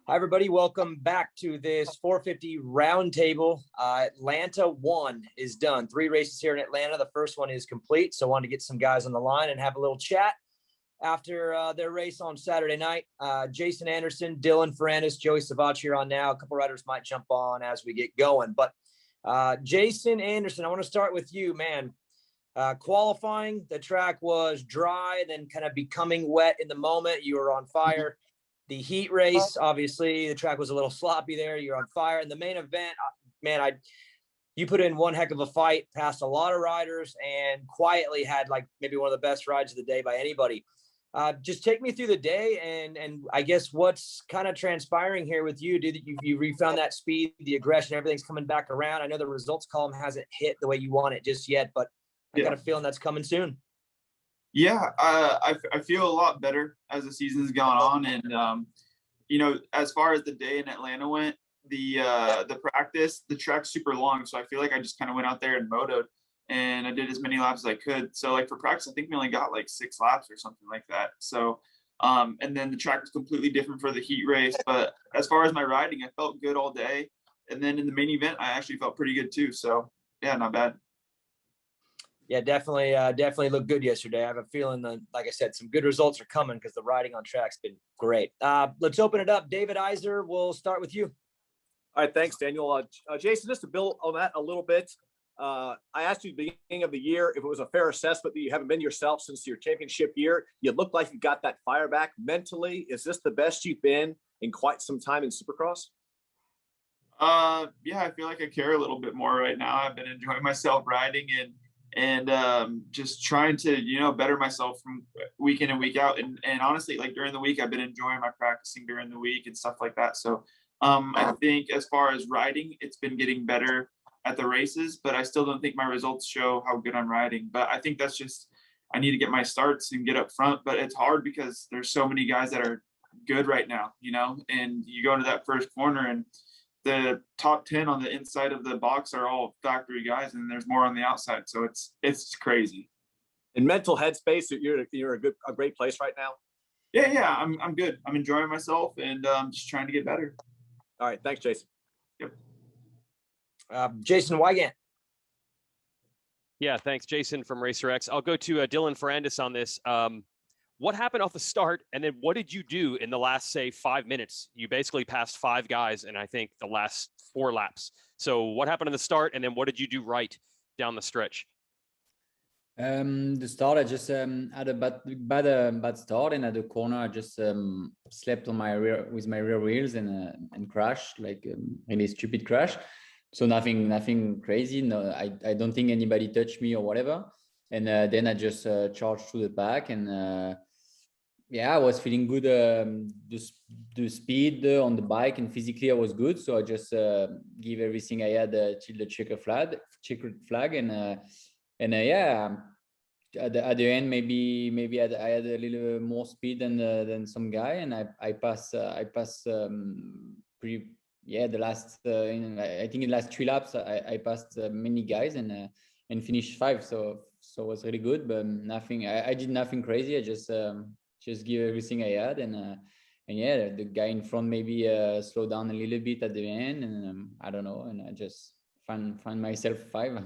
Hi, everybody. Welcome back to this 450 Roundtable. Atlanta 1 is done. 3 races here in Atlanta. The first one is complete, so I wanted to get some guys on the line and have a little chat after their race on Saturday night. Jason Anderson, Dylan Ferrandis, Joey Savacci are on now. A couple riders might jump on as we get going. But Jason Anderson, I want to start with you, man. Qualifying, the track was dry, then kind of becoming wet in the moment. You were on fire. The heat race, obviously, the track was a little sloppy there. You're on fire. In the main event, man, you put in one heck of a fight, passed a lot of riders, and quietly had like maybe one of the best rides of the day by anybody. Just take me through the day, and I guess what's kind of transpiring here with you, dude, that you refound that speed, the aggression, everything's coming back around. I know the results column hasn't hit the way you want it just yet, but I got a feeling that's coming soon. Yeah, I feel a lot better as the season's gone on, and you know, as far as the day in Atlanta went, the practice, the track's super long, so I feel like I just kind of went out there and motoed, and I did as many laps as I could. So like for practice, I think we only got like 6 laps or something like that. So and then the track was completely different for the heat race. But as far as my riding, I felt good all day, and then in the main event, I actually felt pretty good too. So yeah, not bad. Yeah, definitely looked good yesterday. I have a feeling that, like I said, some good results are coming because the riding on track's been great. Let's open it up. David Iser, we'll start with you. All right, thanks, Daniel. Jason, just to build on that a little bit, I asked you at the beginning of the year if it was a fair assessment that you haven't been yourself since your championship year. You look like you got that fire back mentally. Is this the best you've been in quite some time in Supercross? Yeah, I feel like I care a little bit more right now. I've been enjoying myself riding and just trying to, you know, better myself from week in and week out. And honestly, like during the week, I've been enjoying my practicing during the week and stuff like that. So I think as far as riding, it's been getting better at the races, but I still don't think my results show how good I'm riding. But I think that's just, I need to get my starts and get up front, but it's hard because there's so many guys that are good right now, you know, and you go into that first corner and the top 10 on the inside of the box are all factory guys, and there's more on the outside. So it's crazy. In mental headspace, you're a great place right now. Yeah, I'm good. I'm enjoying myself and just trying to get better. All right, thanks, Jason. Yep. Jason Wygant. Yeah, thanks, Jason from RacerX. I'll go to Dylan Ferrandis on this. What happened off the start, and then what did you do in the last, say, 5 minutes? You basically passed 5 guys in, I think, the last 4 laps. So what happened in the start, and then what did you do right down the stretch? The start, I just had a bad start, and at the corner, I just slept on my rear with my rear wheels and crashed, like really stupid crash. So nothing crazy. No, I don't think anybody touched me or whatever. And then I just charged through the pack, and yeah, I was feeling good. The speed on the bike and physically I was good. So I just give everything I had till the checkered flag, and yeah, at the end maybe I had a little more speed than some guy, and I passed pretty. Yeah, the last I think in the last 3 laps I passed many guys and finished 5. So it was really good, but nothing. I did nothing crazy. I just give everything I had, and yeah, the guy in front maybe slowed down a little bit at the end, and I don't know, and I just find myself 5.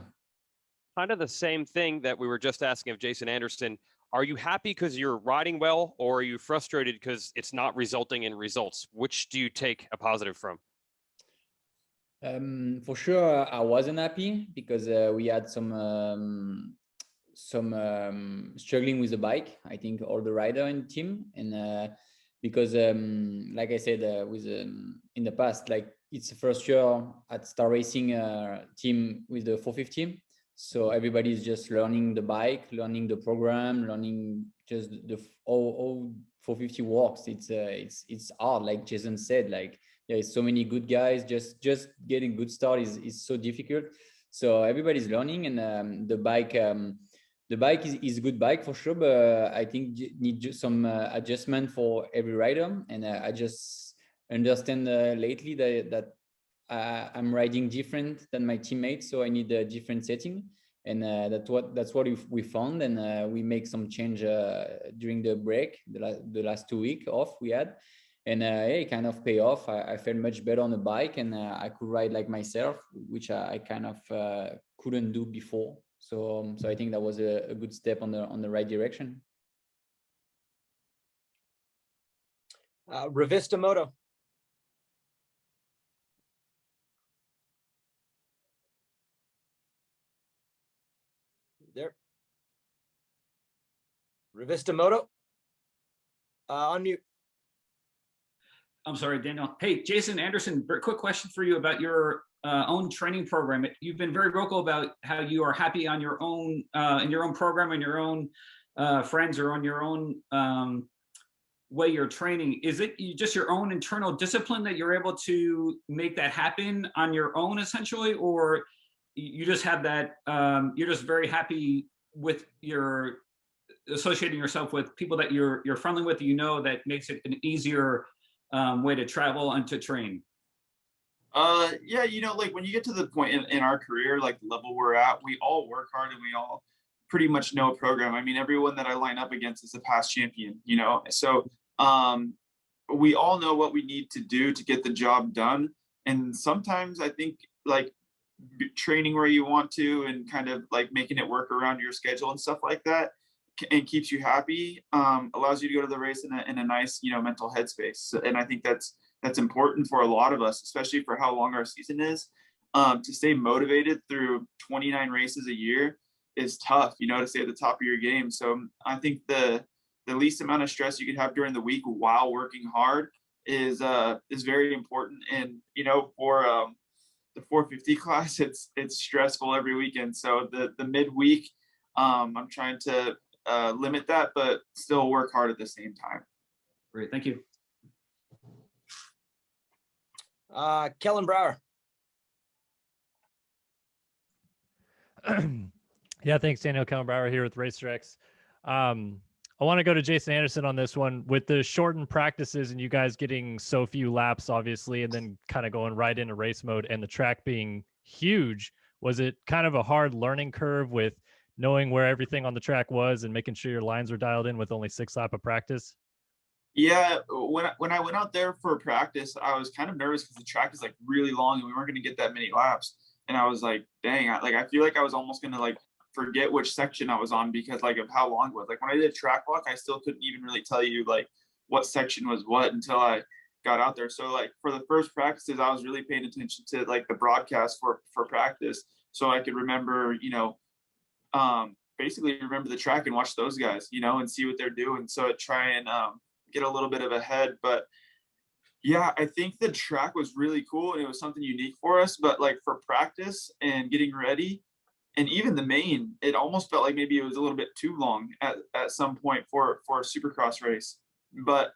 Kind of the same thing that we were just asking of Jason Anderson. Are you happy because you're riding well, or are you frustrated because it's not resulting in results? Which do you take a positive from? For sure, I wasn't happy because we had some struggling with the bike. I think all the rider in the team, and because like I said, in the past, like it's the first year at Star Racing team with the 450. So everybody is just learning the bike, learning the program, learning just the all 450 works. It's hard, like Jason said. Like there is so many good guys. Just getting good start is so difficult. So everybody's learning, and the bike is a good bike for sure. But I think need some adjustment for every rider, and I just understand lately that I'm riding different than my teammates, so I need a different setting, and that's what we found, and we make some change during the break, the last 2 weeks off we had, And it kind of pay off. I felt much better on the bike, and I could ride like myself, which I kind of couldn't do before. So I think that was a good step on the right direction. Revista Moto. There. Revista Moto. Unmute. I'm sorry, Daniel. Hey, Jason Anderson, quick question for you about your own training program. You've been very vocal about how you are happy on your own, in your own program and your own friends, or on your own way you're training. Is it just your own internal discipline that you're able to make that happen on your own essentially, or you just have that, you're just very happy with your associating yourself with people that you're friendly with, that makes it an easier way to travel and to train? Yeah, like when you get to the point in our career, like the level we're at, we all work hard and we all pretty much know a program. I mean, everyone that I line up against is a past champion, so we all know what we need to do to get the job done. And sometimes I think like training where you want to and kind of like making it work around your schedule and stuff like that, and keeps you happy, allows you to go to the race in a nice, mental headspace. And I think that's important for a lot of us, especially for how long our season is. To stay motivated through 29 races a year is tough, to stay at the top of your game. So I think the least amount of stress you can have during the week while working hard is very important. And, for the 450 class, it's stressful every weekend. So the midweek, I'm trying to limit that, but still work hard at the same time. Great, thank you. Kellen Brower. Yeah, thanks, Daniel. Kellen Brower here with RacerX. I want to go to Jason Anderson on this one. With the shortened practices and you guys getting so few laps, obviously, and then kind of going right into race mode and the track being huge, was it kind of a hard learning curve with knowing where everything on the track was and making sure your lines were dialed in with only 6 laps of practice? Yeah, when I went out there for practice, I was kind of nervous because the track is like really long and we weren't going to get that many laps. And I was like, dang, I feel like I was almost going to like forget which section I was on because like of how long it was. Like when I did track walk, I still couldn't even really tell you like what section was what until I got out there. So like for the first practices, I was really paying attention to like the broadcast for practice, so I could remember, basically remember the track and watch those guys, and see what they're doing. So try and get a little bit of a head. But yeah, I think the track was really cool and it was something unique for us. But like for practice and getting ready, and even the main, it almost felt like maybe it was a little bit too long at some point for a Supercross race. But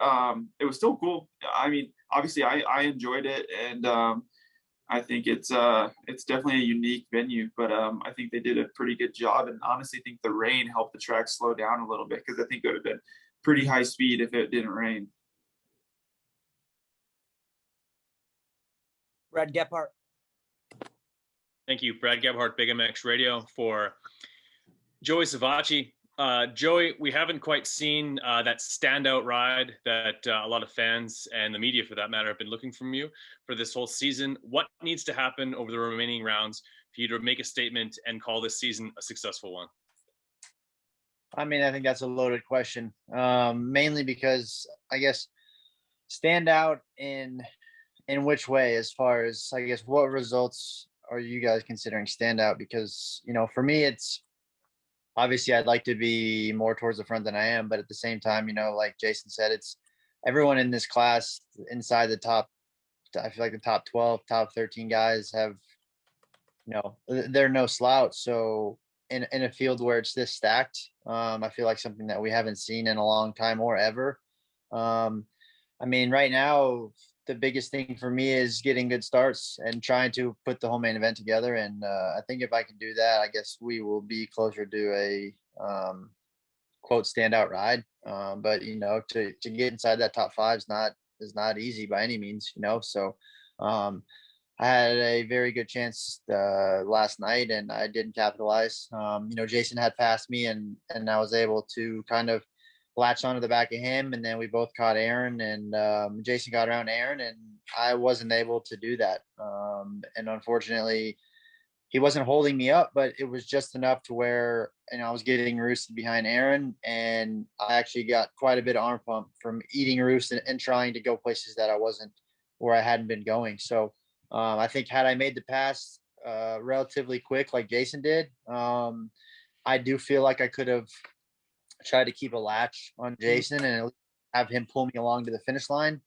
it was still cool. I mean, obviously I enjoyed it, and I think it's definitely a unique venue, but I think they did a pretty good job. And honestly, I think the rain helped the track slow down a little bit because I think it would have been pretty high speed if it didn't rain. Brad Gephardt. Thank you, Brad Gebhardt, Big MX Radio, for Joey Savacci. Joey, we haven't quite seen that standout ride that a lot of fans and the media, for that matter, have been looking from you for this whole season. What needs to happen over the remaining rounds for you to make a statement and call this season a successful one? I mean, I think that's a loaded question, mainly because I guess stand out in which way, as far as, I guess, what results are you guys considering standout? Because, for me, it's obviously I'd like to be more towards the front than I am, but at the same time, like Jason said, it's everyone in this class inside the top, I feel like the top 12, top 13 guys have, they're no slouch. So in a field where it's this stacked, I feel like something that we haven't seen in a long time or ever. I mean, right now, the biggest thing for me is getting good starts and trying to put the whole main event together. And I think if I can do that, I guess we will be closer to a quote standout ride. But to get inside that top 5 is not easy by any means. So I had a very good chance last night and I didn't capitalize. Jason had passed me and I was able to kind of latched onto the back of him, and then we both caught Aaron, and Jason got around Aaron, and I wasn't able to do that. And unfortunately, he wasn't holding me up, but it was just enough to where, I was getting roosted behind Aaron, and I actually got quite a bit of arm pump from eating roost and trying to go places that I wasn't, where I hadn't been going. So I think had I made the pass relatively quick like Jason did, I do feel like I could have tried to keep a latch on Jason and have him pull me along to the finish line.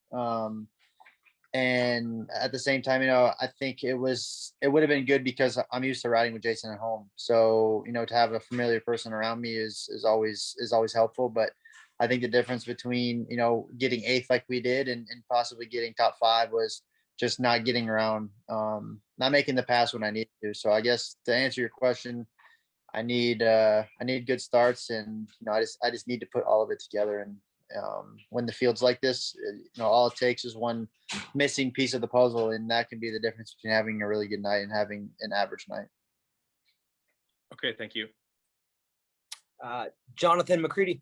And at the same time, I think it would have been good because I'm used to riding with Jason at home. So, to have a familiar person around me is always helpful. But I think the difference between, getting 8th like we did and possibly getting top 5 was just not getting around, not making the pass when I need to. So I guess to answer your question, I need good starts, and, I just need to put all of it together. And when the field's like this, all it takes is one missing piece of the puzzle, and that can be the difference between having a really good night and having an average night. Okay, thank you. Jonathan McCready.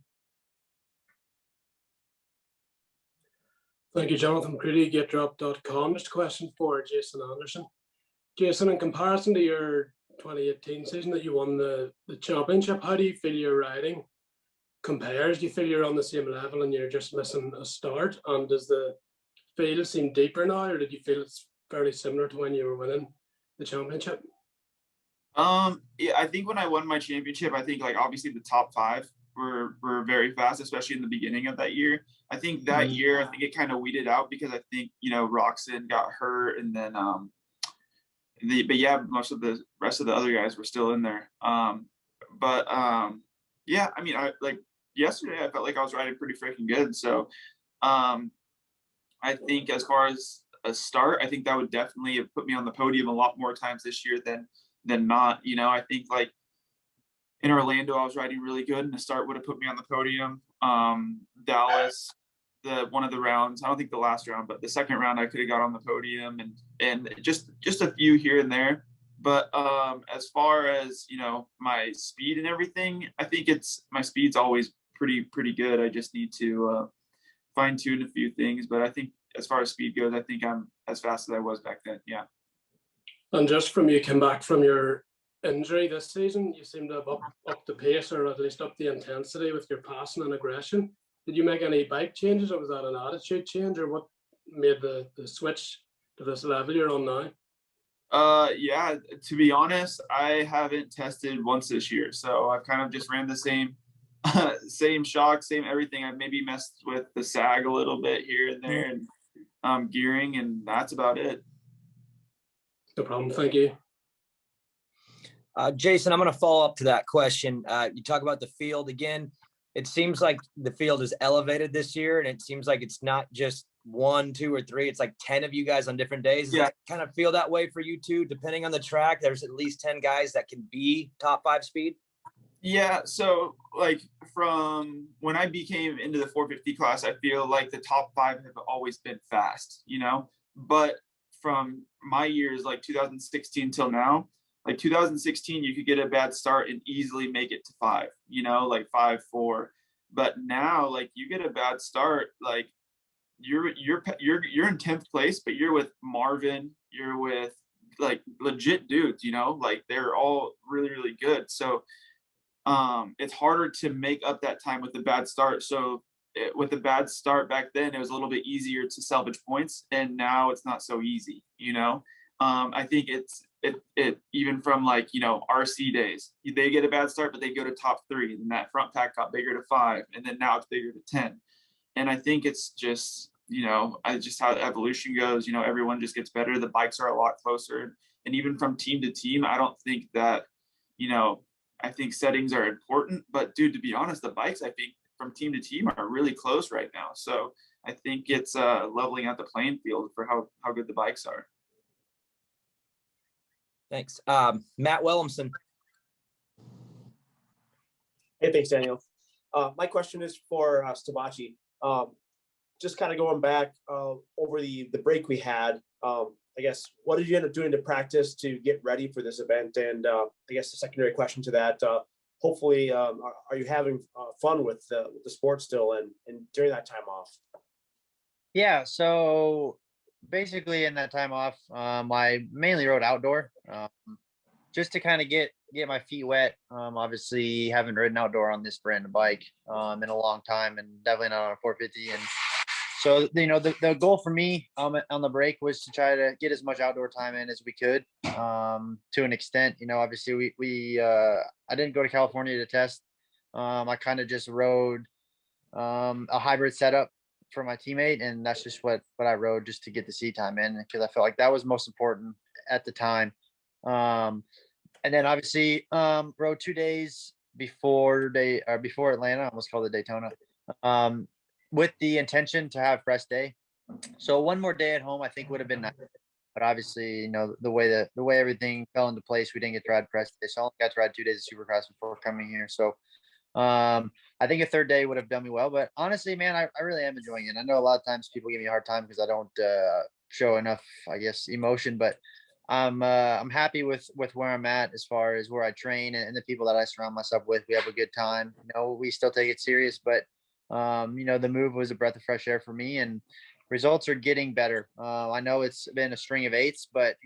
Thank you, Jonathan McCready, GetDrop.com. Just a question for Jason Anderson. Jason, in comparison to your 2018 season that you won the championship, how do you feel your riding compares? Do you feel you're on the same level and you're just missing a start? And does the field seem deeper now, or did you feel it's fairly similar to when you were winning the championship? Yeah, I think when I won my championship, I think obviously the top 5 were very fast, especially in the beginning of that year. I think that year, I think it kind of weeded out because I think, Roxon got hurt, and then but yeah, most of the rest of the other guys were still in there. Yeah, I mean, yesterday I felt like I was riding pretty freaking good. So I think as far as a start, I think that would definitely have put me on the podium a lot more times this year than not. I think in Orlando, I was riding really good, and the start would have put me on the podium. Dallas, one of the rounds, I don't think the last round, but the second round, I could have got on the podium, and just a few here and there. But as far as my speed and everything, I think my speed's always pretty good. I just need to fine tune a few things. But I think as far as speed goes, I think I'm as fast as I was back then. Yeah. And just from you came back from your injury this season, you seem to have upped the pace, or at least up the intensity with your passing and aggression. Did you make any bike changes, or was that an attitude change, or what made the switch to this level you're on now? Yeah, to be honest, I haven't tested once this year. So I've kind of just ran the same shock, same everything. I've maybe messed with the sag a little bit here and there, and gearing, and that's about it. No problem. Thank you. Jason, I'm going to follow up to that question. You talk about the field again. It seems like the field is elevated this year, and it seems like it's not just 1, 2, or 3. It's like 10 of you guys on different days. Does that kind of feel that way for you too? Depending on the track, there's at least 10 guys that can be top 5 speed. Yeah. So from when I became into the 450 class, I feel like the top 5 have always been fast, but from my years, 2016 till now, 2016, you could get a bad start and easily make it to 5, 5-4. But now, you get a bad start, you're in 10th place, but you're with Marvin, you're with legit dudes, they're all really, really good. So it's harder to make up that time with the bad start. So with the bad start back then, it was a little bit easier to salvage points, and now it's not so easy. I think it even from RC days, they get a bad start, but they go to top 3, and that front pack got bigger to 5, and then now it's bigger to 10. And I think it's just just how evolution goes. Everyone just gets better. The bikes are a lot closer, and even from team to team, I don't think that I think settings are important, but dude, to be honest, the bikes, I think from team to team are really close right now. So I think it's leveling out the playing field for how good the bikes are. Thanks. Matt Williamson. Hey, thanks, Daniel. My question is for Stavachi. Just kind of going back over the break we had, I guess, what did you end up doing to practice to get ready for this event? And I guess the secondary question to that, hopefully, are you having fun with the sport still and during that time off? Yeah, so basically in that time off, I mainly rode outdoor, just to kind of get my feet wet. Obviously haven't ridden outdoor on this brand of bike in a long time, and definitely not on a 450. And so, the goal for me on the break was to try to get as much outdoor time in as we could, to an extent. Obviously I didn't go to California to test. I kind of just rode a hybrid setup for my teammate, and that's just what I rode, just to get the seat time in, because I felt like that was most important at the time. And then obviously rode 2 days before Atlanta. I almost called it Daytona, with the intention to have press day. So one more day at home I think would have been nice, but obviously the way everything fell into place, we didn't get to ride press day, so I only got to ride 2 days of Supercross before coming here. So I think a third day would have done me well, but honestly, man, I really am enjoying it. I know a lot of times people give me a hard time because I don't show enough, I guess, emotion, but I'm happy with where I'm at as far as where I train and the people that I surround myself with. We have a good time. We still take it serious, but the move was a breath of fresh air for me, and results are getting better. I know it's been a string of eights, but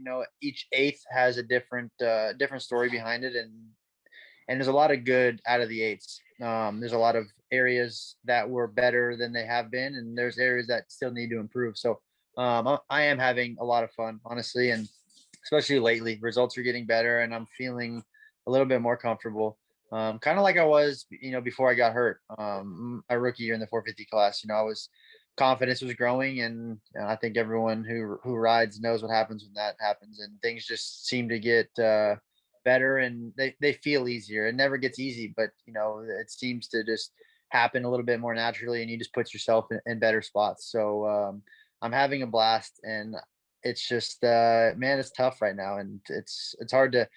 each eighth has a different story behind it, and there's a lot of good out of the eights. There's a lot of areas that were better than they have been, and there's areas that still need to improve. So I am having a lot of fun, honestly, and especially lately, results are getting better, and I'm feeling a little bit more comfortable. Kind of like I was, before I got hurt, my rookie year in the 450 class. Confidence was growing, and I think everyone who rides knows what happens when that happens, and things just seem to get better, and they feel easier. It never gets easy, but it seems to just happen a little bit more naturally, and you just put yourself in better spots. So I'm having a blast, and it's just man, it's tough right now, and it's hard to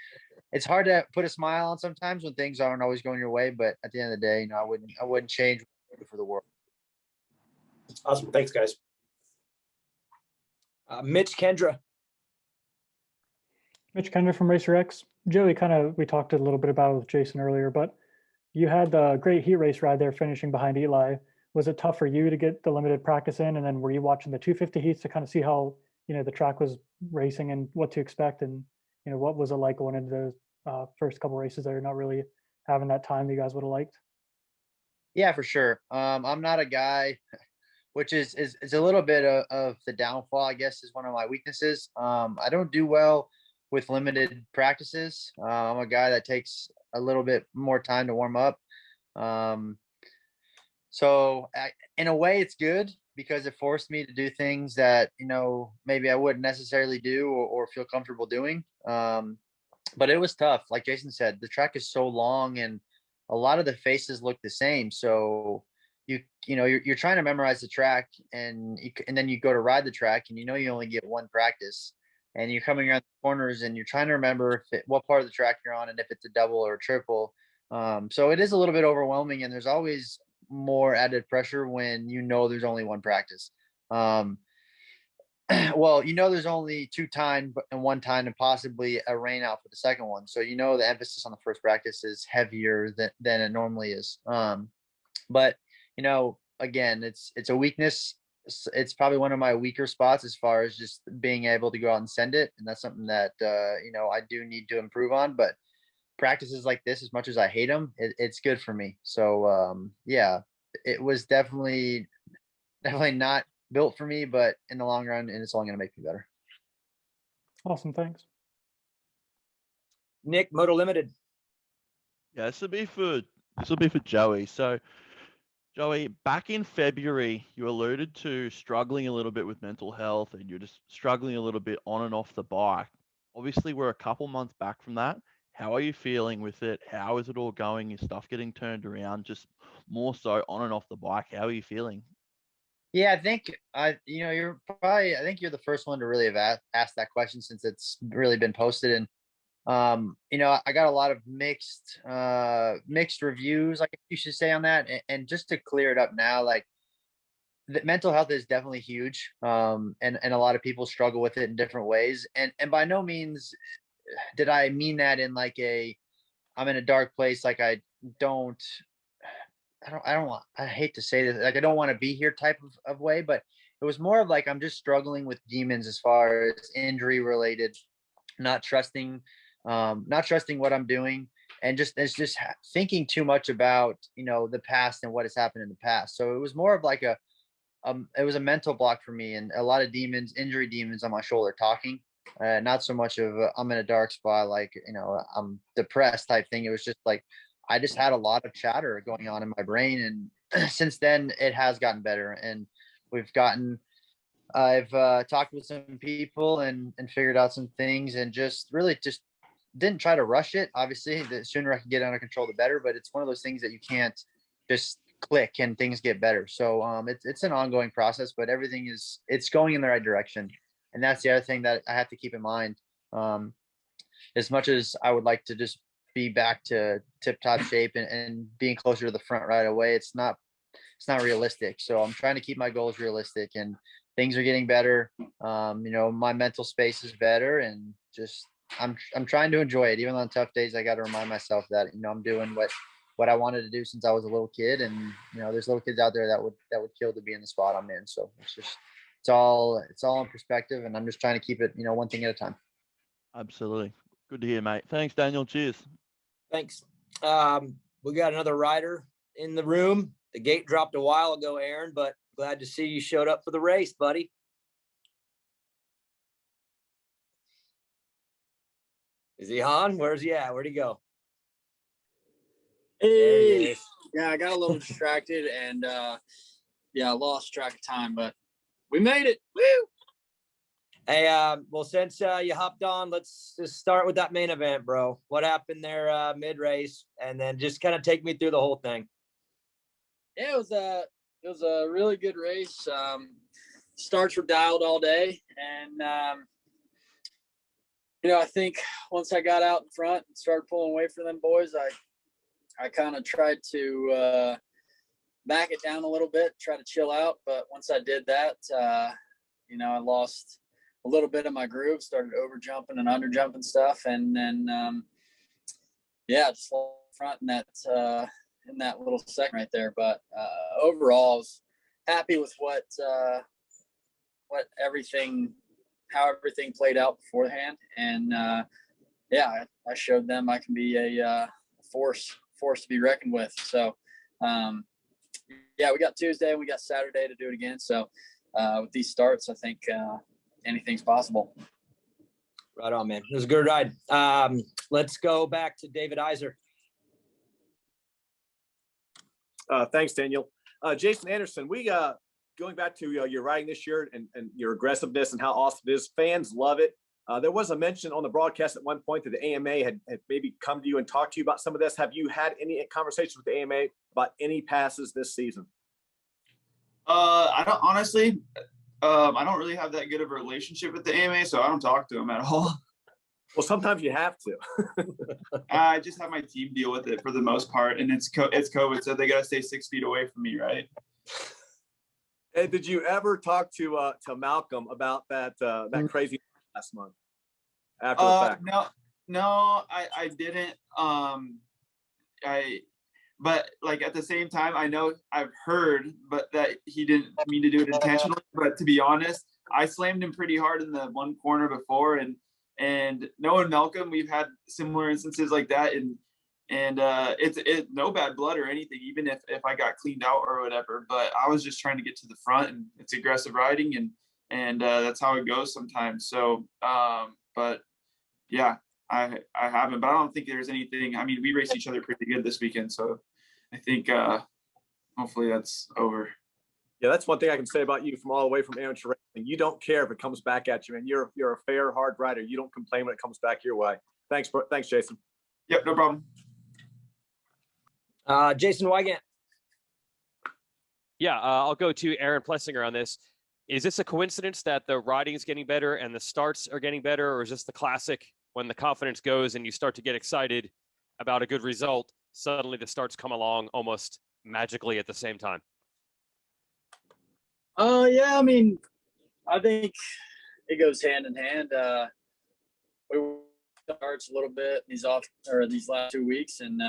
put a smile on sometimes when things aren't always going your way. But at the end of the day, I wouldn't change for the world. Awesome. Thanks, guys. Mitch Kendra. Mitch Kendra from Racer X. Joey, we talked a little bit about it with Jason earlier, but you had the great heat race ride there, finishing behind Eli. Was it tough for you to get the limited practice in? And then were you watching the 250 heats to kind of see how, the track was racing and what to expect? And, what was it like going into the first couple races that you're not really having that time that you guys would have liked? Yeah, for sure. I'm not a guy, which is a little bit of the downfall, I guess, is one of my weaknesses. I don't do well with limited practices. I'm a guy that takes a little bit more time to warm up. So in a way it's good, because it forced me to do things that, maybe I wouldn't necessarily do or feel comfortable doing. But it was tough. Like Jason said, the track is so long, and a lot of the faces look the same. So you're trying to memorize the track, and then you go to ride the track, and you only get one practice, and you're coming around the corners, and you're trying to remember what part of the track you're on, and if it's a double or a triple. So it is a little bit overwhelming, and there's always more added pressure when there's only one practice. Well, there's only 2 time and 1 time, and possibly a rain out for the second one. So the emphasis on the first practice is heavier than it normally is. But again, it's a weakness. It's probably one of my weaker spots as far as just being able to go out and send it, and that's something that I do need to improve on. But practices like this, as much as I hate them, it's good for me. So yeah, it was definitely not built for me, but in the long run, and it's only going to make me better. Awesome. Thanks. Nick, Moto Limited. Yeah, this will be for Joey. So Joey, back in February, you alluded to struggling a little bit with mental health, and you're just struggling a little bit on and off the bike. Obviously, we're a couple months back from that. How are you feeling with it? How is it all going? Is stuff getting turned around? Just more so on and off the bike. How are you feeling? Yeah, I think you're the first one to really have asked that question, since it's really been posted. And I got a lot of mixed reviews, I guess you should say, on that. And just to clear it up now, like, the mental health is definitely huge. And a lot of people struggle with it in different ways. And by no means did I mean that in like I'm in a dark place, like don't I hate to say this, like, I don't want to be here type of way, but it was more of like, I'm just struggling with demons as far as injury related, not trusting what I'm doing. And it's just thinking too much about, the past and what has happened in the past. So it was more of like it was a mental block for me, and a lot of injury demons on my shoulder talking, not so much of I'm in a dark spot, like, I'm depressed type thing. It was just like, I just had a lot of chatter going on in my brain. And since then it has gotten better, and I've talked with some people and figured out some things, and just really just didn't try to rush it. Obviously, the sooner I can get under control, the better, but it's one of those things that you can't just click and things get better. So it's an ongoing process, but it's going in the right direction. And that's the other thing that I have to keep in mind. As much as I would like to just be back to tip-top shape and being closer to the front right away, it's not realistic. So I'm trying to keep my goals realistic, and things are getting better. My mental space is better, and just I'm trying to enjoy it. Even on tough days, I got to remind myself that I'm doing what I wanted to do since I was a little kid, and there's little kids out there that would kill to be in the spot I'm in. So it's all in perspective, and I'm just trying to keep it one thing at a time. Absolutely. Good to hear, mate. Thanks, Daniel. Cheers. Thanks. We got another rider in the room. The gate dropped a while ago, Aaron, but glad to see you showed up for the race, buddy. Is he on? Where's he at? Where'd he go? Hey, yeah, I got a little distracted and I lost track of time, but we made it. Woo! Hey, well, since you hopped on, let's just start with that main event, bro. What happened there mid-race, and then just kind of take me through the whole thing. Yeah, it was a really good race. Starts were dialed all day, and I think once I got out in front and started pulling away from them boys, I kind of tried to back it down a little bit, try to chill out. But once I did that, I lost a little bit of my groove, started over jumping and under jumping stuff. And then, just front in that little second right there. But overall, I was happy with how everything played out beforehand. And I showed them I can be a force to be reckoned with. So we got Tuesday and we got Saturday to do it again. So with these starts, I think anything's possible. Right on, man. It was a good ride. Let's go back to David Iser. Thanks, Daniel. Jason Anderson, we going back to your riding this year and your aggressiveness and how awesome it is. Fans love it. There was a mention on the broadcast at one point that the AMA had maybe come to you and talked to you about some of this. Have you had any conversations with the AMA about any passes this season? I don't honestly. I don't really have that good of a relationship with the AMA, so I don't talk to them at all. Well, sometimes you have to. I just have my team deal with it for the most part, and it's COVID, so they got to stay 6 feet away from me, right? Hey, did you ever talk to Malcolm about that crazy last month? After the fact? No, I didn't. But like at the same time, I know I've heard, but that he didn't mean to do it intentionally. But to be honest, I slammed him pretty hard in the one corner before, and knowing Malcolm, we've had similar instances like that, and it's no bad blood or anything, even if I got cleaned out or whatever. But I was just trying to get to the front, and it's aggressive riding, and that's how it goes sometimes. So, but yeah. I haven't, but I don't think there's anything. I mean, we raced each other pretty good this weekend, so I think hopefully that's over. Yeah, that's one thing I can say about you from all the way from amateur racing. You don't care if it comes back at you, and you're a fair, hard rider. You don't complain when it comes back your way. Thanks, Jason. Yep, no problem. Jason Wygant. Yeah, I'll go to Aaron Plessinger on this. Is this a coincidence that the riding is getting better and the starts are getting better, or is this the classic when the confidence goes and you start to get excited about a good result, suddenly the starts come along almost magically at the same time? Yeah, I mean, I think it goes hand in hand. We starts a little bit these last 2 weeks, and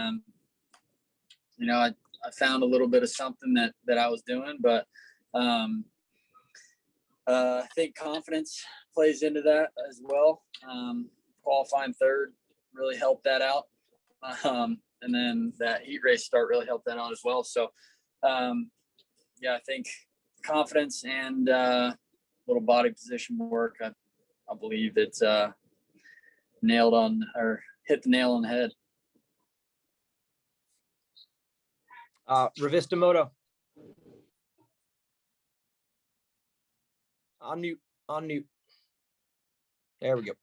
I found a little bit of something that I was doing, but I think confidence plays into that as well. Qualifying third really helped that out. And then that heat race start really helped that out as well. So, I think confidence and little body position work, I believe it's nailed on, or hit the nail on the head. Revista Moto. On mute. There we go.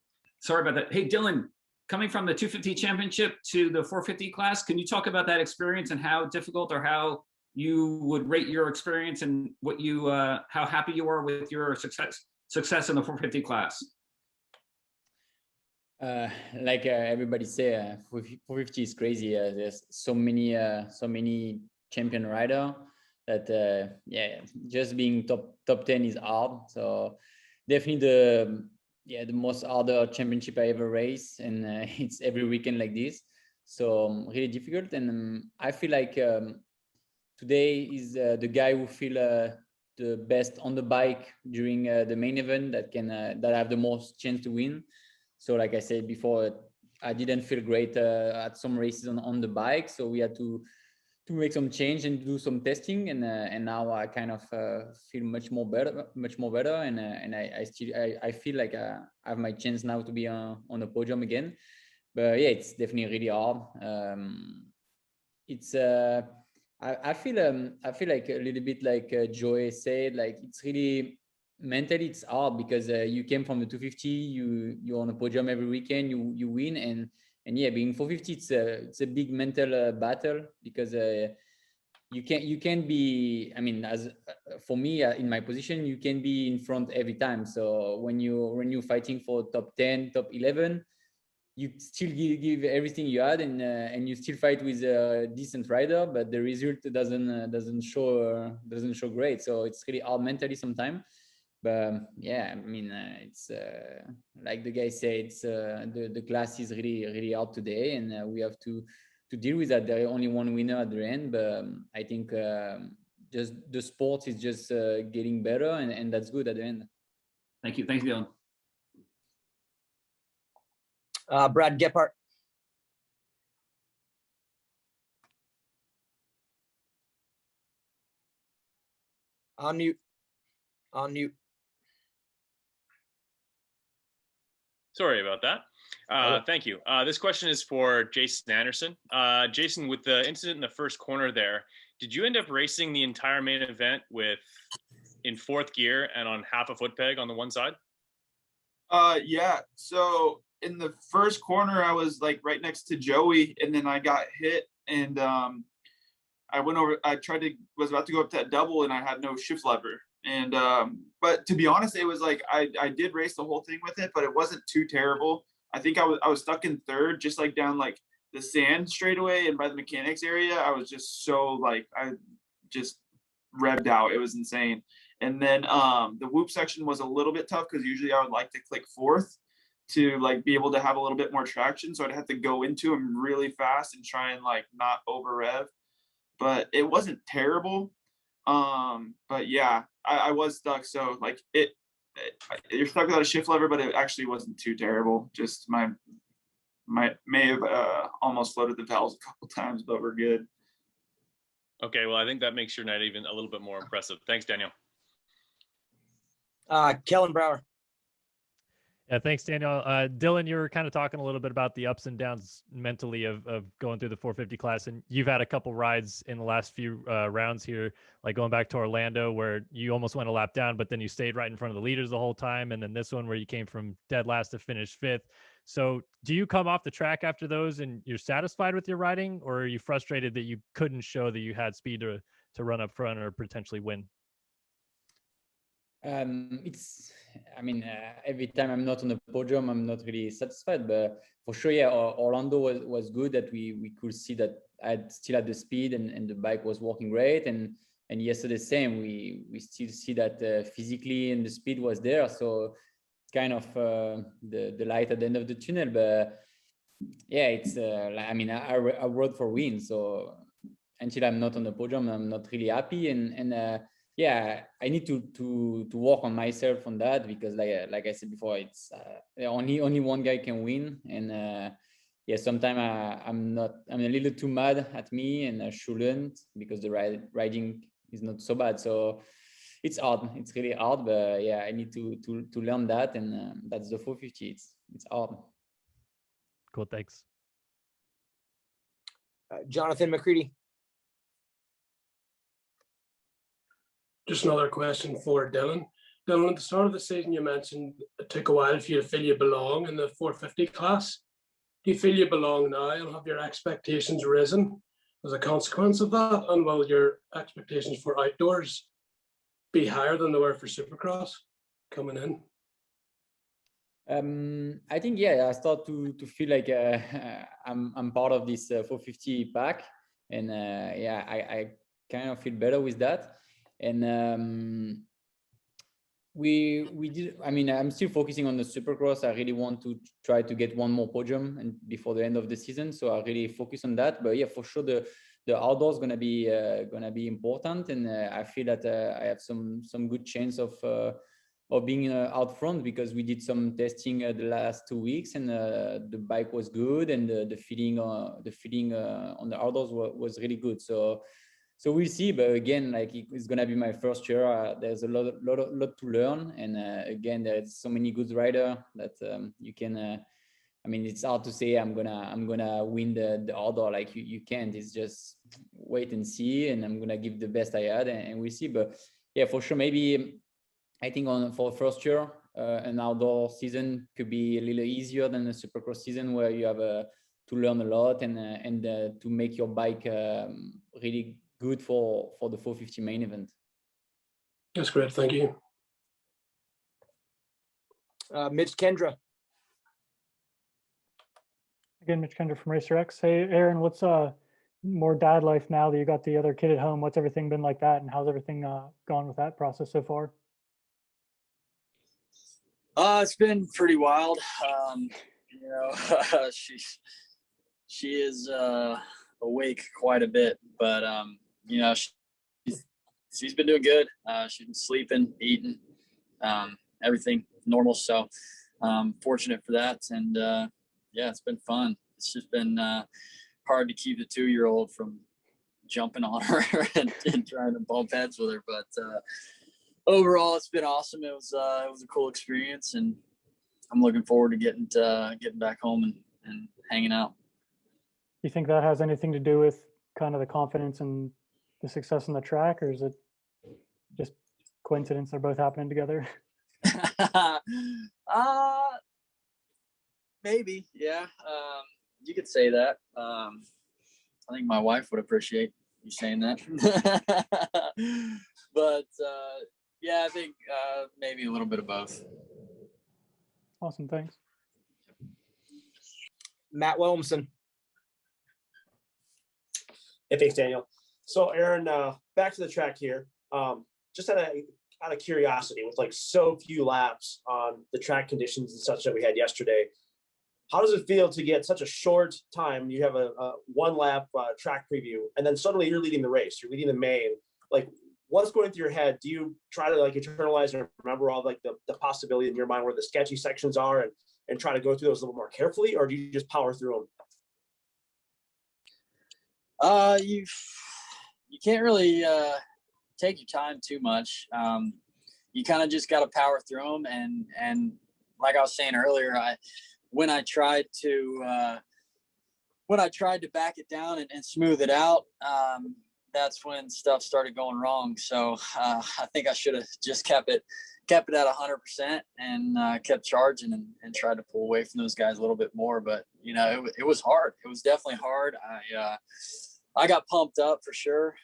Sorry about that. Hey, Dylan, coming from the 250 championship to the 450 class, can you talk about that experience and how difficult or how you would rate your experience and what you, how happy you are with your success in the 450 class? Like everybody say, 450 is crazy. There's so many champion rider that just being top 10 is hard. So definitely the most harder championship I ever race, and it's every weekend like this. So really difficult, and I feel like today is the guy who feel the best on the bike during the main event that have the most chance to win. So like I said before, I didn't feel great at some races on the bike, so we had to make some change and do some testing, and now I kind of feel much more better, and I feel like I have my chance now to be on the podium again. But yeah, it's definitely really hard. It's I feel like a little bit like Joey said, like it's really mentally it's hard because you came from the 250, you're on a podium every weekend, you win, and yeah, being 450, it's a big mental battle because you can't be, I mean, as for me in my position, you can be in front every time. So when you're fighting for top 10, top 11, you still give everything you had, and you still fight with a decent rider, but the result doesn't show great. So it's really hard mentally sometimes. But yeah, I mean, it's like the guy said, it's the class is really hard today, and we have to deal with that. There is only one winner at the end, but I think just the sport is just getting better, and that's good at the end. Thank you, Dylan. Brad Gephardt. On mute. Sorry about that. Thank you. This question is for Jason Anderson. Jason, with the incident in the first corner there, did you end up racing the entire main event in fourth gear and on half a foot peg on the one side? Yeah. So in the first corner, I was like right next to Joey, and then I got hit, and I went over. Was about to go up that double, and I had no shift lever. And but to be honest, it was like I did race the whole thing with it, but it wasn't too terrible. I think I was stuck in third, just like down like the sand straightaway and by the mechanics area. I was just so like I just revved out. It was insane. And then the whoop section was a little bit tough because usually I would like to click fourth to like be able to have a little bit more traction. So I'd have to go into them really fast and try and like not over rev. But it wasn't terrible. But yeah, I was stuck. So like you're stuck without a shift lever, but it actually wasn't too terrible. Just may have almost floated the valves a couple times, but we're good. Okay, well, I think that makes your night even a little bit more impressive. Thanks, Daniel. Kellen Brower. Yeah, thanks, Daniel. Dylan, you were kind of talking a little bit about the ups and downs mentally of going through the 450 class, and you've had a couple rides in the last few rounds here, like going back to Orlando where you almost went a lap down, but then you stayed right in front of the leaders the whole time, and then this one where you came from dead last to finish fifth. So do you come off the track after those and you're satisfied with your riding, or are you frustrated that you couldn't show that you had speed to run up front or potentially win? Every time I'm not on the podium, I'm not really satisfied, but for sure, yeah, Orlando was good that we could see that I still had the speed and the bike was working great. And yesterday, same, we still see that physically and the speed was there. So it's kind of the light at the end of the tunnel, but yeah, it's, I rode for win. So until I'm not on the podium, I'm not really happy. And yeah, I need to work on myself on that, because like I said before, it's only one guy can win. And yeah, sometimes I'm a little too mad at me, and I shouldn't, because the riding is not so bad. So it's hard. It's really hard, but yeah, I need to learn that, and that's the 450. It's hard. Cool, thanks. Jonathan McCready. Just another question for Dylan. Dylan, at the start of the season, you mentioned it took a while for you to feel you belong in the 450 class. Do you feel you belong now, and have your expectations risen as a consequence of that? And will your expectations for outdoors be higher than they were for Supercross coming in? I think, yeah, I start to feel like I'm part of this 450 pack, and yeah, I kind of feel better with that. And we did. I mean, I'm still focusing on the Supercross. I really want to try to get one more podium and before the end of the season, so I really focus on that. But yeah, for sure, the outdoors gonna be important, and I feel that I have some good chance of being out front, because we did some testing the last 2 weeks, and the bike was good, and the feeling on the outdoors was really good. So we'll see. But again, like, it's gonna be my first year. There's a lot to learn, and again, there's so many good riders that you can. I mean, it's hard to say I'm gonna win the outdoor. Like, you can't. It's just wait and see, and I'm gonna give the best I had, and we'll see. But yeah, for sure, maybe I think for first year, an outdoor season could be a little easier than a Supercross season, where you have to learn a lot and to make your bike really good for the 450 main event. That's great. Thank you. Mitch Kendra. Again, Mitch Kendra from Racer X. Hey, Aaron, what's more dad life now that you got the other kid at home? What's everything been like that, and how's everything gone with that process so far? It's been pretty wild. You know, she is awake quite a bit, but you know, she's been doing good. She's been sleeping, eating, everything normal. So fortunate for that, and yeah, it's been fun. It's just been hard to keep the 2-year-old from jumping on her and trying to bump heads with her, but overall, it's been awesome. It was a cool experience, and I'm looking forward to getting back home and hanging out. You think that has anything to do with kind of the confidence and the success on the track, or is it just coincidence they're both happening together? Maybe, yeah. You could say that. I think my wife would appreciate you saying that. But yeah, I think maybe a little bit of both. Awesome, thanks. Matt Williamson. Hey, thanks, Daniel. So, Aaron, back to the track here. Just out of curiosity, with like so few laps on the track conditions and such that we had yesterday, how does it feel to get such a short time? You have a 1 lap track preview, and then suddenly you're leading the race. You're leading the main. Like, what's going through your head? Do you try to like internalize and remember all like the possibility in your mind where the sketchy sections are, and try to go through those a little more carefully, or do you just power through them? You can't really take your time too much. You kind of just got to power through them, and like I was saying earlier, when I tried to back it down and smooth it out, that's when stuff started going wrong. So I think I should have just kept it at 100% and kept charging and tried to pull away from those guys a little bit more. But you know, it was hard. It was definitely hard. I got pumped up for sure.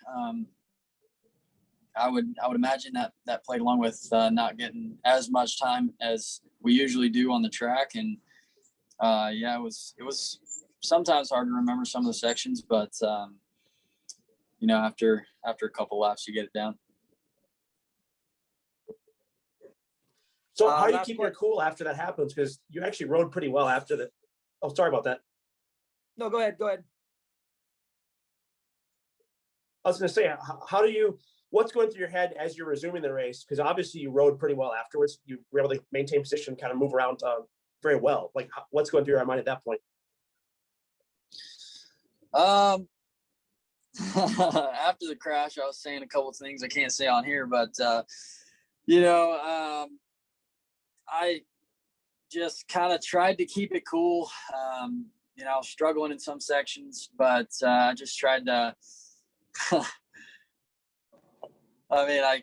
I would imagine that played along with not getting as much time as we usually do on the track, and yeah, it was sometimes hard to remember some of the sections, but you know, after a couple laps, you get it down. So how do you keep your cool after that happens? Because you actually rode pretty well after that. Oh, sorry about that. No, go ahead. I was going to say, how do you, what's going through your head as you're resuming the race? Because obviously you rode pretty well afterwards. You were able to maintain position, kind of move around very well. Like, what's going through your mind at that point? After the crash, I was saying a couple of things I can't say on here, but you know, I just kind of tried to keep it cool. You know, struggling in some sections, but I just tried to. I mean, I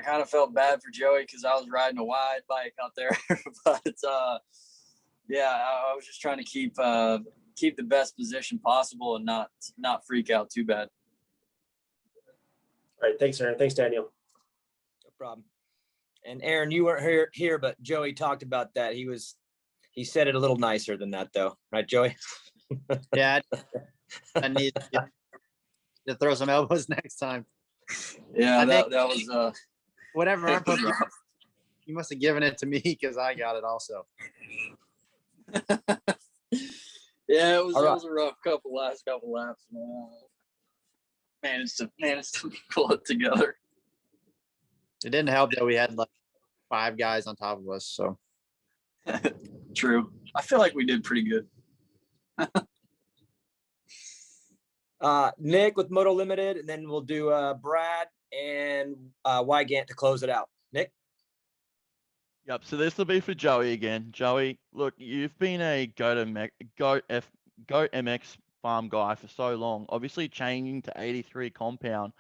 kind of felt bad for Joey because I was riding a wide bike out there, but yeah, I was just trying to keep the best position possible and not freak out too bad. All right, thanks, Aaron. Thanks, Daniel. No problem. And Aaron, you weren't here, but Joey talked about that. He said it a little nicer than that, though, right, Joey? Yeah, I need to throw some elbows next time. Yeah, that was whatever I put. You must have given it to me because I got it also. Yeah, it was a rough last couple laps. Managed to pull it together. It didn't help that we had like 5 guys on top of us. So true. I feel like we did pretty good. Nick with Moto Limited, and then we'll do Brad and Wygant to close it out. Nick? Yep, so this will be for Joey again. Joey, look, you've been a Go MX farm guy for so long. Obviously changing to 83 compound.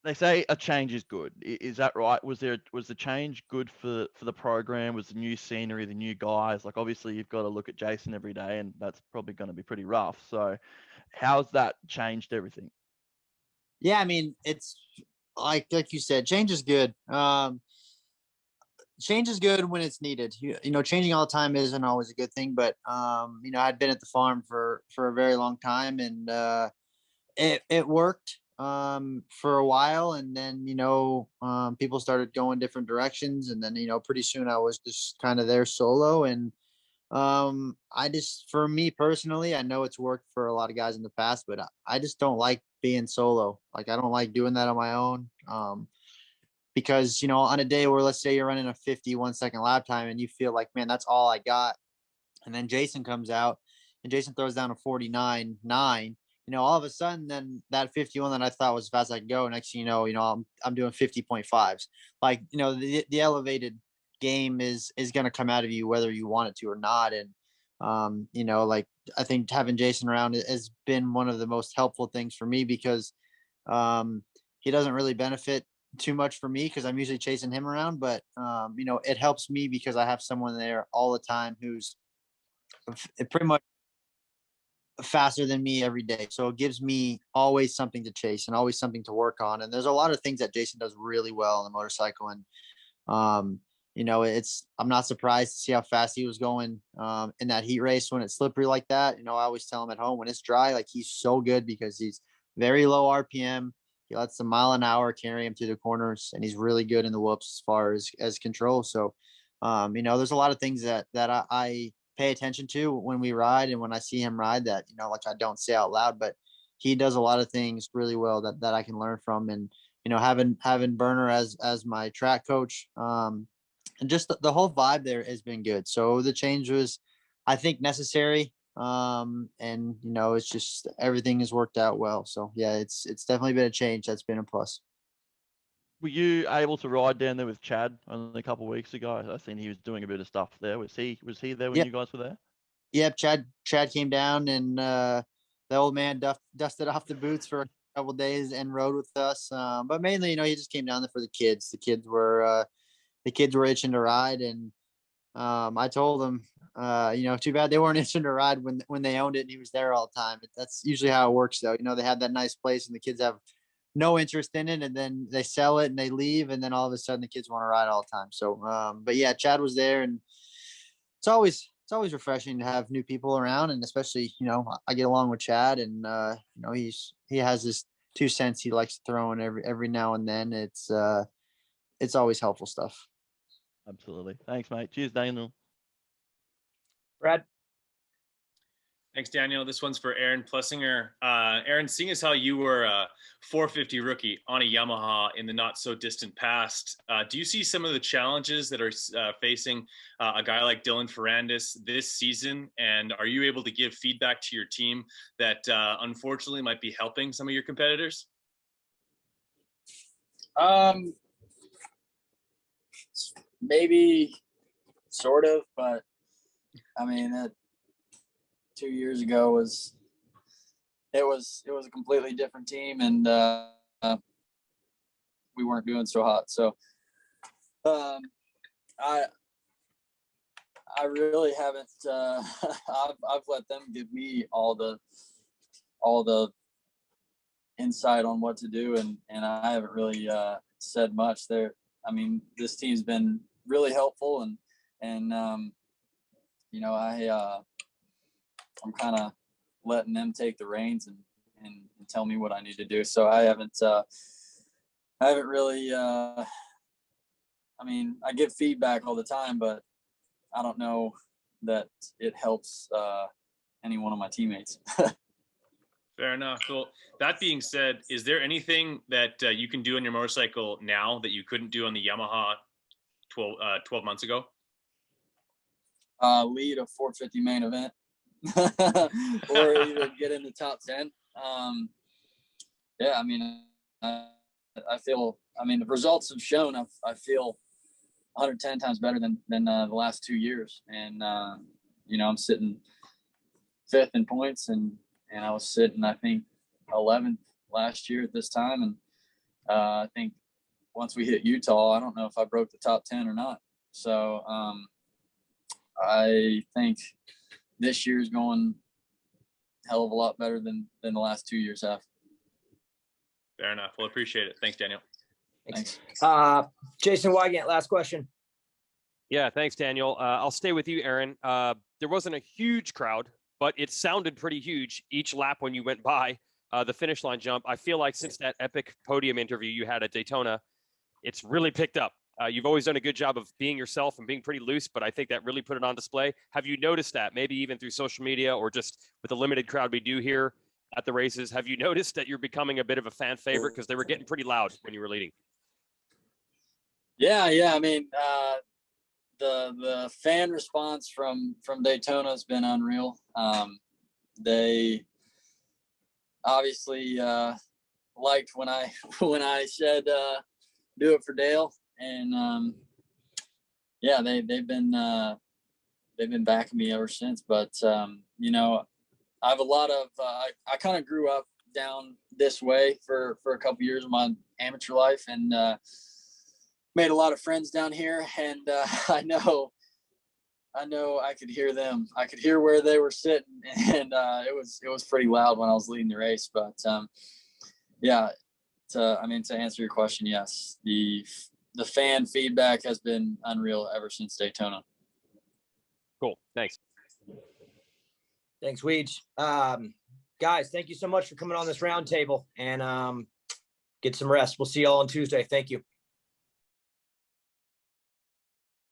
They say a change is good. Is that right? Was the change good for the program? Was the new scenery, the new guys? Like obviously you've got to look at Jason every day, and that's probably going to be pretty rough. So how's that changed everything? yeah, I mean, it's like you said, change is good. Change is good when it's needed. You know, changing all the time isn't always a good thing, but you know, I'd been at the farm for a very long time, and it worked for a while, and then you know, people started going different directions, and then you know, pretty soon I was just kind of there solo, and for me personally, I know it's worked for a lot of guys in the past, but I just don't like being solo. Like I don't like doing that on my own. Because, you know, on a day where let's say you're running a 51 second lap time and you feel like, man, that's all I got. And then Jason comes out and Jason throws down a 49.9, you know, all of a sudden then that 51 that I thought was as fast as I could go. Next thing you know, I'm doing 50.5s. Like, you know, the elevated game is going to come out of you, whether you want it to or not. And, you know, like I think having Jason around has been one of the most helpful things for me because he doesn't really benefit too much for me because I'm usually chasing him around, but you know, it helps me because I have someone there all the time who's pretty much faster than me every day. So it gives me always something to chase and always something to work on. And there's a lot of things that Jason does really well on the motorcycle. And you know, I'm not surprised to see how fast he was going in that heat race when it's slippery like that. You know, I always tell him at home when it's dry, like he's so good because he's very low RPM. He lets the mile an hour carry him through the corners, and he's really good in the whoops as far as control. So, you know, there's a lot of things that I pay attention to when we ride and when I see him ride that, you know, like I don't say out loud, but he does a lot of things really well that I can learn from. And, you know, having Burner as my track coach, and just the whole vibe there has been good. So the change was, I think, necessary. And you know, it's just everything has worked out well. So yeah, it's definitely been a change. That's been a plus. Were you able to ride down there with Chad only a couple of weeks ago? I seen he was doing a bit of stuff there. Was he there when you guys were there? Yep, Chad came down and the old man dusted off the boots for a couple of days and rode with us. But mainly, you know, he just came down there for the kids. The kids were itching to ride, and I told him, you know, too bad they weren't itching to ride when they owned it and he was there all the time. That's usually how it works, though. You know, they have that nice place and the kids have no interest in it, and then they sell it and they leave, and then all of a sudden the kids want to ride all the time. So, but yeah, Chad was there, and it's always refreshing to have new people around, and especially, you know, I get along with Chad, and you know, he has this 2 cents he likes to throw in every now and then. It's always helpful stuff. Absolutely. Thanks, mate. Cheers, Daniel. Brad? Thanks, Daniel. This one's for Aaron Plessinger. Aaron, seeing as how you were a 450 rookie on a Yamaha in the not so distant past, do you see some of the challenges that are facing a guy like Dylan Ferrandis this season? And are you able to give feedback to your team that unfortunately might be helping some of your competitors? Maybe sort of, but I mean, 2 years ago was a completely different team, and we weren't doing so hot. So I really haven't I've let them give me all the insight on what to do, and I haven't really said much there. I mean, this team's been really helpful, and you know, I'm kind of letting them take the reins and tell me what I need to do. So I haven't really, I mean, I give feedback all the time, but I don't know that it helps any one of my teammates. Fair enough. Well, that being said, is there anything that you can do on your motorcycle now that you couldn't do on the Yamaha 12 months ago? Lead a 450 main event. Or either get in the top 10. Yeah, I mean, I feel, I mean, the results have shown I feel 110 times better than the last 2 years. And, you know, I'm sitting 5th in points, and I was sitting, I think, 11th last year at this time. And I think once we hit Utah, I don't know if I broke the top 10 or not. So I think this year's going a hell of a lot better than the last 2 years have. Fair enough. Well, appreciate it. Thanks, Daniel. Thanks. Jason Wygant, last question. Yeah, thanks, Daniel. I'll stay with you, Aaron. There wasn't a huge crowd, but it sounded pretty huge each lap when you went by the finish line jump. I feel like since that epic podium interview you had at Daytona, it's really picked up. You've always done a good job of being yourself and being pretty loose, but I think that really put it on display. Have you noticed that, maybe even through social media or just with the limited crowd we do here at the races? Have you noticed that you're becoming a bit of a fan favorite? Because they were getting pretty loud when you were leading. Yeah. I mean, the fan response from Daytona has been unreal. They obviously liked when I said do it for Dale, and yeah, they've been backing me ever since. But you know, I have a lot of I kind of grew up down this way for a couple years of my amateur life, and made a lot of friends down here, and I know I could hear them. I could hear where they were sitting, and it was pretty loud when I was leading the race. But yeah, I mean, to answer your question, yes, the fan feedback has been unreal ever since Daytona. Cool. Thanks. Thanks, Weege. Guys, thank you so much for coming on this roundtable, and get some rest. We'll see you all on Tuesday. Thank you.